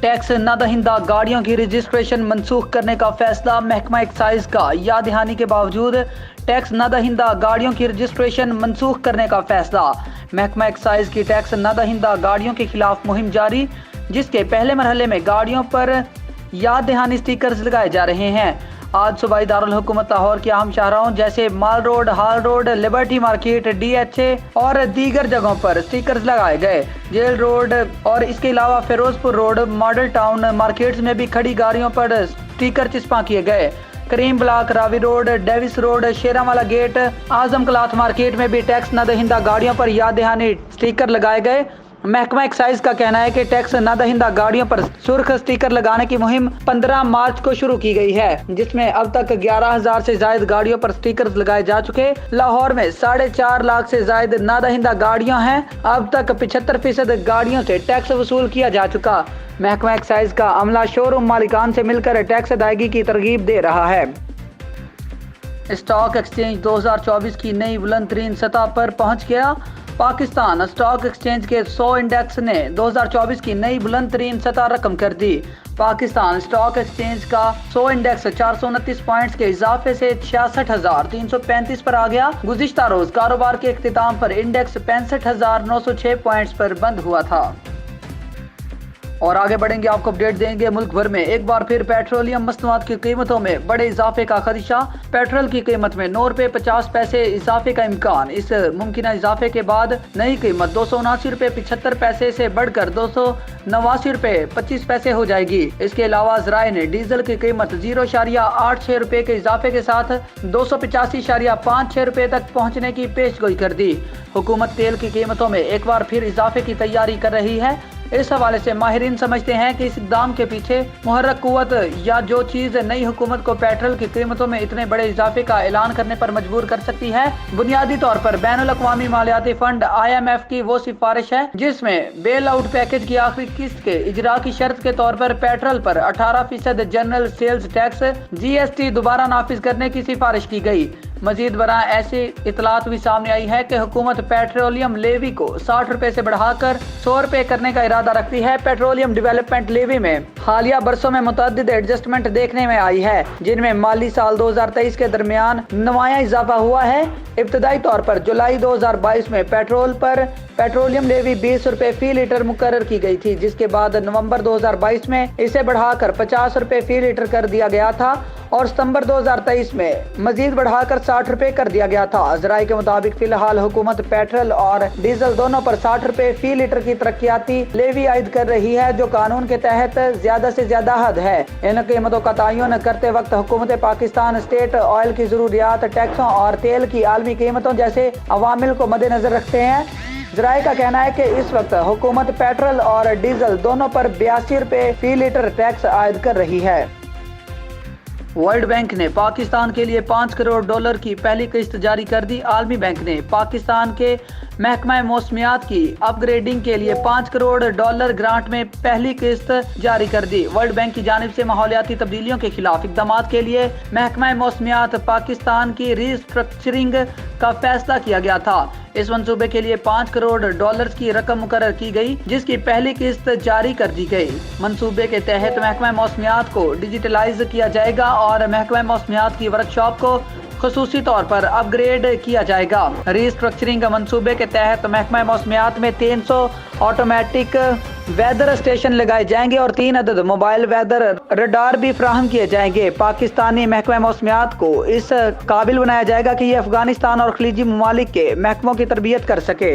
Tax न दहिंदा गाड़ियों की रजिस्ट्रेशन मनसूख करने का फैसला। महकमा एक्साइज का याद दहानी के बावजूद टैक्स न दहिंदा गाड़ियों की रजिस्ट्रेशन मनसूख करने का फैसला। महकमा एक्साइज की टैक्स न दहिंदा गाड़ियों के खिलाफ मुहिम जारी, जिसके पहले मरहले में गाड़ियों पर याद दहानी स्टिकर्स लगाए जा रहे हैं। आज सूबाई दारुल हुकूमत लाहौर के अहम शाहराहों जैसे माल रोड, हाल रोड, लिबर्टी मार्केट, DHA और दीगर जगहों पर स्टिकर्स लगाए गए। जेल रोड और इसके अलावा Ferozepur road, model town markets में भी खड़ी गाड़ियों पर स्टिकर चिपका किए गए। Karim block, Ravi road, Davis road, Sheranwala gate, Azam cloth market में भी टैक्स न दहिंदा गाड़ियों पर याद दहानी स्टिकर लगाए गए। महकमा एक्साइज का कहना है कि टैक्स न दहिंदा गाड़ियों पर सुर्ख स्टिकर लगाने की मुहिम 15 मार्च को शुरू की गई है, जिसमें अब तक 11,000 से ज्यादा गाड़ियों पर स्टिकर लगाए जा चुके। लाहौर में 4.5 लाख से ज्यादा न दहिंदा गाड़ियां हैं। अब तक 75% गाड़ियों से टैक्स वसूल किया जा चुका। महकमा एक्साइज का अमला शोरूम मालिकान से मिलकर टैक्स अदायगी की तरगीब दे रहा है। स्टॉक एक्सचेंज 2024 की नई बुलंद तरीन सतह पर पहुंच गया। पाकिस्तान स्टॉक एक्सचेंज के 100 इंडेक्स ने 2024 की नई बुलंद तरीन सतह रकम कर दी। पाकिस्तान स्टॉक एक्सचेंज का 100 इंडेक्स 429 पॉइंट्स के इजाफे से 66,335 पर आ गया। गुज़िश्ता रोज कारोबार के इख्तिताम पर इंडेक्स 65,906 पॉइंट्स पर बंद हुआ था। और आगे बढ़ेंगे, आपको अपडेट देंगे। मुल्क भर में एक बार फिर पेट्रोलियम मसनूआत की कीमतों में बड़े इजाफे का खदशा। पेट्रोल की कीमत में 9 रुपये 50 पैसे इजाफे का इम्कान। इस मुमकिन इजाफे के बाद नई कीमत 279 रुपये 75 पैसे से बढ़कर 289 रुपये 25 पैसे हो जाएगी। इसके अलावा ज़राए ने डीजल की कीमत 0.86 रुपये के इजाफे के साथ 285.56 रुपये तक पहुँचने की पेशगोई कर दी। हुकूमत तेल की कीमतों में एक बार फिर इजाफे की तैयारी कर रही है। इस हवाले से माहिरीन समझते हैं कि इस इक़दाम के पीछे मुहर्रक कुव्वत या जो चीज़ नई हुकूमत को पेट्रोल की कीमतों में इतने बड़े इजाफे का ऐलान करने पर मजबूर कर सकती है, बुनियादी तौर पर बैनुल अक़वामी मालियाती फंड IMF की वो सिफारिश है जिसमें बेल आउट पैकेज की आखिरी किस्त के इजरा की शर्त के तौर पर पेट्रोल पर 18% जनरल सेल्स टैक्स GST दोबारा नाफिज करने की सिफारिश की गई। मजीद बरा ऐसी इतलात भी सामने आई है कि हुकूमत पेट्रोलियम लेवी को 60 रुपए से बढ़ाकर 100 रुपए करने का इरादा रखती है। पेट्रोलियम डेवलपमेंट लेवी में हालिया बरसों में मुतअद्दिद एडजस्टमेंट देखने में आई है, जिनमें माली साल 2023 के दरमियान नुमाया इजाफा हुआ है। इब्तदाई तौर पर जुलाई 2022 में पेट्रोल पर पेट्रोलियम लेवी 20 रुपए फी लीटर मुकर्रर की गई थी, जिसके बाद नवंबर 2022 में इसे बढ़ाकर 50 रुपए फी लीटर कर दिया गया था और सितंबर 2023 में मजीद बढ़ाकर 60 रुपए कर दिया गया था। ज़राए के मुताबिक फिलहाल हुकूमत पेट्रोल और डीजल दोनों पर 60 रुपए फी लीटर की तरक्याती लेवी आयद कर रही है, जो कानून के तहत ज्यादा से ज्यादा हद है। इन कीमतों का तयन करते वक्त हुकूमत पाकिस्तान स्टेट ऑयल की जरूरियात, टैक्सों और तेल की आलमी कीमतों जैसे अवामिल को मद्देनजर रखते हैं। ज़राए का कहना है कि इस वक्त हुकूमत पेट्रोल और डीजल दोनों पर 82 रुपए फी लीटर टैक्स आयद कर रही है। वर्ल्ड बैंक ने पाकिस्तान के लिए $5 करोड़ की पहली किस्त जारी कर दी। आलमी बैंक ने पाकिस्तान के महकमा मौसमियात की अपग्रेडिंग के लिए $5 करोड़ ग्रांट में पहली किस्त जारी कर दी। वर्ल्ड बैंक की जानिब से माहौलियाती तब्दीलियों के खिलाफ इक़दाम के लिए महकमा मौसमियात पाकिस्तान की रीस्ट्रक्चरिंग का फैसला किया गया था। इस मंसूबे के लिए $5 करोड़ की रकम मुकर्रर की गई, जिसकी पहली किस्त जारी कर दी गई। मंसूबे के तहत महकमा मौसमियात को डिजिटलाइज किया जाएगा और महकमा मौसमियात की वर्कशॉप को खुसूसी तौर पर अपग्रेड किया जाएगा। रीस्ट्रक्चरिंग मंसूबे के तहत महकमा मौसमियात में 300 ऑटोमेटिक वेदर स्टेशन लगाए जाएंगे और 3 अदद मोबाइल वेदर रडार भी फराहम किए जाएंगे। पाकिस्तानी महकमा मौसमियात को इस काबिल बनाया जाएगा कि ये अफगानिस्तान और खलीजी ममालिक के महकमों की तरबियत कर सके।